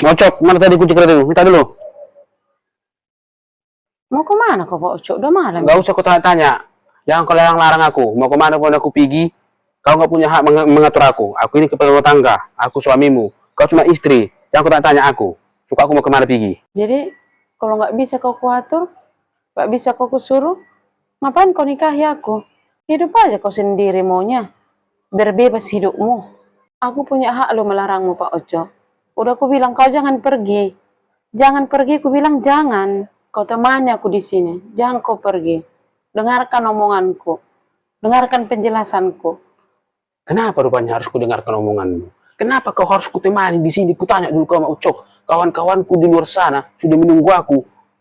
Ngocok, mana tadi kunci kereta itu? Minta dulu. Mau kemana kau Pak Ucok? Udah malam. Gak usah kau tanya-tanya. Jangan kau larang aku. Mau kemana pun aku pergi. Kau nggak punya hak mengatur aku. Aku ini kepala rumah tangga. Aku suamimu. Kau cuma istri. Jangan kau tanya aku. Suka aku mau kemana pergi. Jadi kalau nggak bisa kau kuatur, nggak bisa kau kusuruh, ngapain kau nikahi aku? Hidup aja kau sendiri maunya. Berbebas hidupmu. Aku punya hak lo melarangmu Pak Ucok. Udah aku bilang kau jangan pergi. Jangan pergi, aku bilang jangan. Kau temani aku di sini. Jangan kau pergi. Dengarkan omonganku. Dengarkan penjelasanku. Kenapa rupanya harus kudengarkan omonganmu? Kenapa kau harus kutemani di sini? Kutanya dulu kau mau Ucok. Kawan-kawanku di luar sana sudah menunggu aku.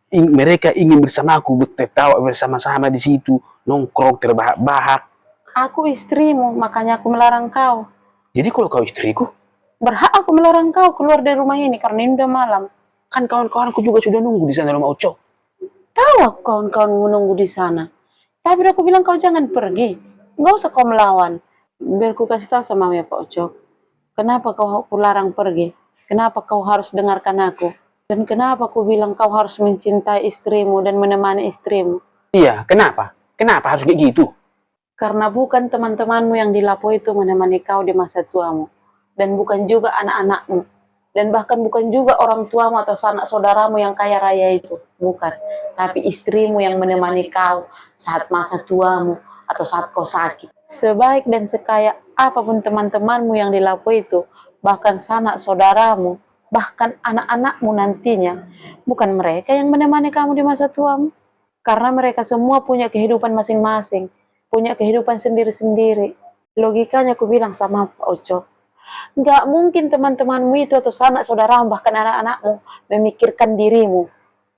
Mereka ingin bersamaku, tertawa bersama-sama di situ, nongkrong terbahak-bahak. Aku istrimu, makanya aku melarang kau. Jadi kalau kau istriku, berhak aku melarang kau keluar dari rumah ini karena ini udah malam. Kan kawan-kawanku juga sudah nunggu di sana rumah Ucok. Tahu aku kawan-kawan menunggu di sana. Tapi aku bilang kau jangan pergi. Nggak usah kau melawan. Biar ku kasih tahu sama ya Pak Ucok. Kenapa kau aku larang pergi? Kenapa kau harus dengarkan aku? Dan kenapa aku bilang kau harus mencintai istrimu dan menemani istrimu? Iya, kenapa? Kenapa harus kayak gitu? Karena bukan teman-temanmu yang di Lapo itu menemani kau di masa tuamu. Dan bukan juga anak-anakmu. Dan bahkan bukan juga orang tuamu atau sanak saudaramu yang kaya raya itu. Bukan. Tapi istrimu yang menemani kau saat masa tuamu atau saat kau sakit. Sebaik dan sekaya apapun teman-temanmu yang di Lapo itu, bahkan sanak saudaramu, bahkan anak-anakmu nantinya, bukan mereka yang menemani kamu di masa tuamu. Karena mereka semua punya kehidupan masing-masing, punya kehidupan sendiri-sendiri. Logikanya aku bilang sama Pak Ucok, nggak mungkin teman-temanmu itu atau sanak saudaramu bahkan anak-anakmu memikirkan dirimu.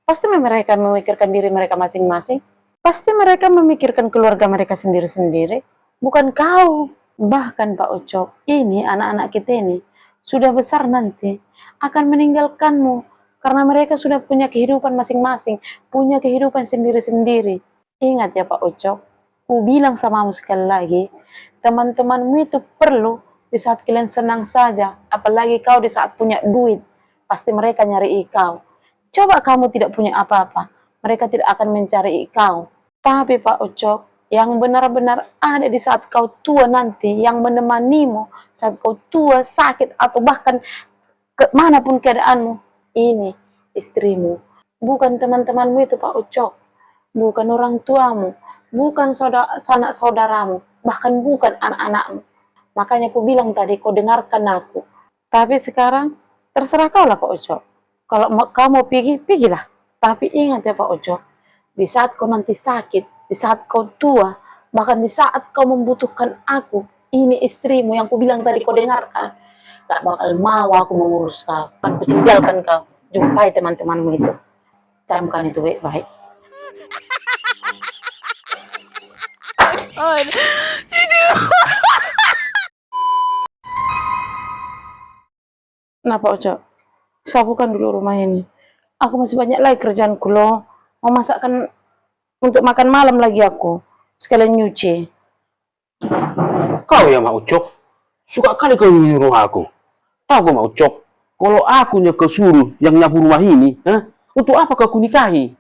Pasti mereka memikirkan diri mereka masing-masing. Pasti mereka memikirkan keluarga mereka sendiri-sendiri. Bukan kau. Bahkan Pak Ucok, ini anak-anak kita ini sudah besar nanti akan meninggalkanmu. Karena mereka sudah punya kehidupan masing-masing. Punya kehidupan sendiri-sendiri. Ingat ya Pak Ucok, ku bilang samamu sekali lagi, teman-temanmu itu perlu di saat kalian senang saja. Apalagi kau di saat punya duit. Pasti mereka nyari kau. Coba kamu tidak punya apa-apa. Mereka tidak akan mencari kau. Tapi Pak Ucok, yang benar-benar ada di saat kau tua nanti, yang menemanimu saat kau tua, sakit, atau bahkan kemanapun keadaanmu, ini istrimu. Bukan teman-temanmu itu Pak Ucok. Bukan orang tuamu. Bukan sanak saudaramu. Bahkan bukan anak-anakmu. Makanya aku bilang tadi, kau dengarkan aku. Tapi sekarang, terserah kau lah Pak Ucok. Kalau kau mau pergi, pergilah. Tapi ingat ya Pak Ucok, di saat kau nanti sakit, di saat kau tua, bahkan di saat kau membutuhkan aku, ini istrimu yang ku bilang tadi kau dengarkan. Gak bakal mau aku mengurus kau. Aku tinggalkan kau. Jumpai teman-temanmu itu. Camkan itu baik-baik. Nah Pak Ucok, sapukan dulu rumah ini. Aku masih banyak lagi kerjaanku loh. Mau masakkan untuk makan malam lagi aku. Sekalian nyuci. Kau ya Mak Ucok, suka kali kau nyuruh aku. Tahu kau Mak Ucok, kalau aku kesuruh yang nyapu rumah ini, untuk apa kau nikahi?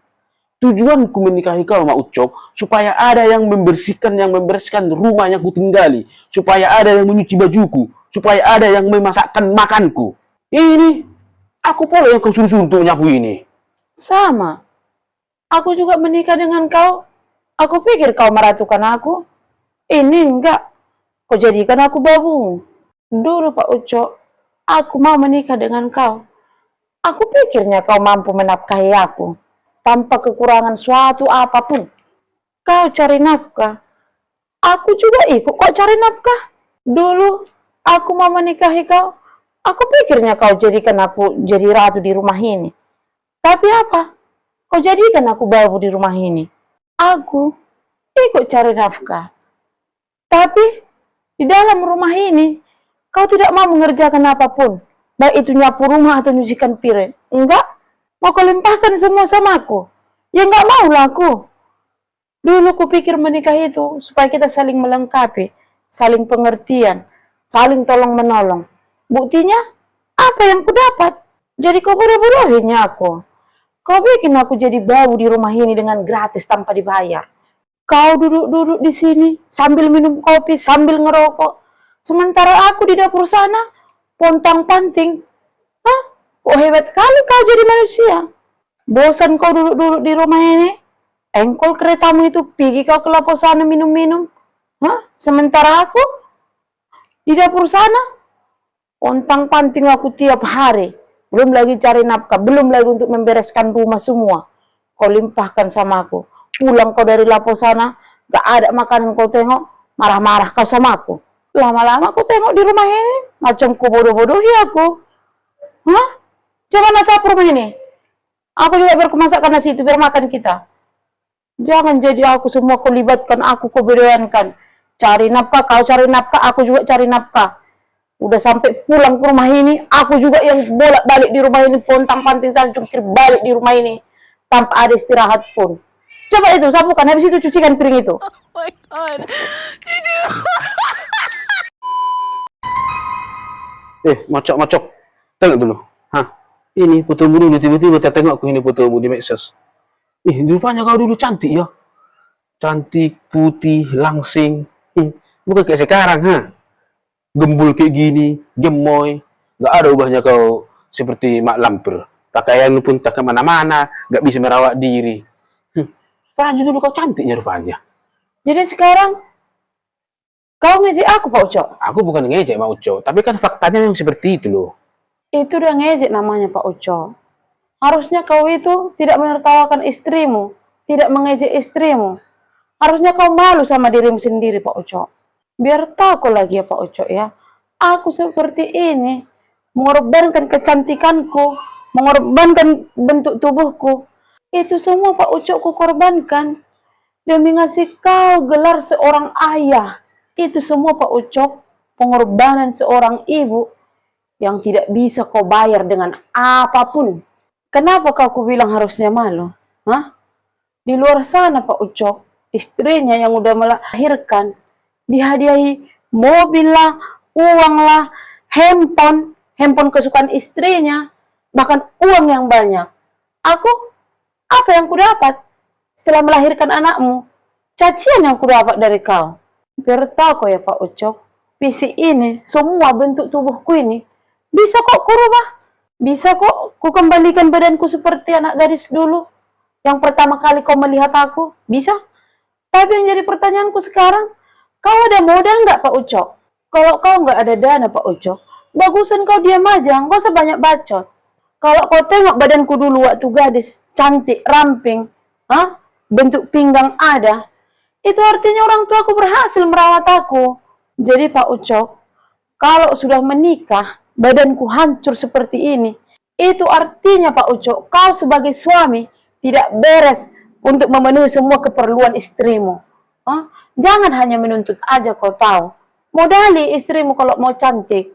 Tujuanku menikahi kau Mak Ucok, supaya ada yang membersihkan rumah yang kutinggali, supaya ada yang menyuci bajuku, supaya ada yang memasakkan makanku. Ini aku pula yang kau suruh untuk nyapu ini. Sama. Aku juga menikah dengan kau. Aku pikir kau meratukan aku. Ini enggak. Kau jadikan aku babu. Dulu Pak Ucok, aku mau menikah dengan kau. Aku pikirnya kau mampu menafkahi aku. Tanpa kekurangan suatu apapun. Kau cari nafkah. Aku juga ikut kok cari nafkah. Dulu aku mau menikahi kau. Aku pikirnya kau jadikan aku jadi ratu di rumah ini. Tapi apa? Kau jadikan aku babu di rumah ini. Aku ikut cari nafkah. Tapi di dalam rumah ini, kau tidak mau mengerjakan apapun. Baik itu nyapu rumah atau nyucikan piring. Enggak. Mau kau limpahkan semua sama aku. Ya enggak mau lah aku. Dulu kupikir menikah itu supaya kita saling melengkapi. Saling pengertian. Saling tolong menolong. Buktinya, apa yang ku dapat? Jadi kau bodoh-bodohin aku. Kau bikin aku jadi bau di rumah ini dengan gratis tanpa dibayar. Kau duduk-duduk di sini sambil minum kopi, sambil ngerokok. Sementara aku di dapur sana, pontang-panting. Hah? Kok hebat kali kau jadi manusia? Bosan kau duduk-duduk di rumah ini? Engkol keretamu itu, pergi kau ke lapo sana minum-minum. Hah? Sementara aku di dapur sana, pontang-panting aku tiap hari. Belum lagi cari nafkah, belum lagi untuk membereskan rumah semua. Kau limpahkan sama aku. Pulang kau dari lapo sana, gak ada makanan kau tengok, marah-marah kau sama aku. Lama-lama kau tengok di rumah ini, macam kau bodoh-bodohi aku. Hah? Jangan asap rumah ini. Aku juga biar masakkan nasi itu, biar makan kita. Jangan jadi aku semua kau libatkan, aku kau bedakan. Cari nafkah, kau cari nafkah, aku juga cari nafkah. Udah sampai pulang ke rumah ini, aku juga yang bolak-balik di rumah ini, pontang-panting saja jungkir balik di rumah ini tanpa ada istirahat pun. Coba itu sapukan, habis itu cucikan piring itu. Oh my god. Mocok-mocok. Tengok dulu. Hah? Ini fotomu dulu, tiba-tiba saya tengok aku ini fotomu di medsos. Rupanya kau dulu cantik ya. Cantik, putih, langsing. Bukan kayak sekarang, ha? Gembul kayak gini, gemoy. Gak ada ubahnya kau seperti mak lampir. Pakaian lu pun tak kemana-mana, gak bisa merawat diri. Rupanya dulu kau cantiknya rupanya. Jadi sekarang kau ngejek aku, Pak Ucok? Aku bukan ngejek Mak Uco, tapi kan faktanya memang seperti itu loh. Itu udah ngejek namanya, Pak Ucok. Harusnya kau itu tidak menertawakan istrimu, tidak mengejek istrimu. Harusnya kau malu sama dirimu sendiri, Pak Ucok. Biar tahu kau lagi ya, Pak Ucok ya. Aku seperti ini, mengorbankan kecantikanku, mengorbankan bentuk tubuhku. Itu semua Pak Ucok ku korbankan demi ngasih kau gelar seorang ayah. Itu semua Pak Ucok, pengorbanan seorang ibu yang tidak bisa kau bayar dengan apapun. Kenapa kau ku bilang harusnya malu? Hah? Di luar sana Pak Ucok, istrinya yang udah melahirkan, dihadiahi mobil lah, uang lah, handphone kesukaan istrinya, bahkan uang yang banyak. Aku, apa yang ku dapat setelah melahirkan anakmu? Cacian yang ku dapat dari kau. Biar tahu kau ya Pak Ucok, fisik ini, semua bentuk tubuhku ini, bisa kok ku rubah. Bisa kok ku kembalikan badanku seperti anak gadis dulu. Yang pertama kali kau melihat aku, bisa. Tapi yang jadi pertanyaanku sekarang, kau ada modal nggak Pak Ucok? Kalau kau nggak ada dana Pak Ucok, bagusan kau diam aja, nggak usah banyak bacot. Kalau kau tengok badanku dulu waktu gadis, cantik, ramping, bentuk pinggang ada, itu artinya orang tuaku berhasil merawat aku. Jadi Pak Ucok, kalau sudah menikah, badanku hancur seperti ini, itu artinya Pak Ucok, kau sebagai suami tidak beres untuk memenuhi semua keperluan istrimu. Jangan hanya menuntut aja kau tahu. Modali istrimu kalau mau cantik.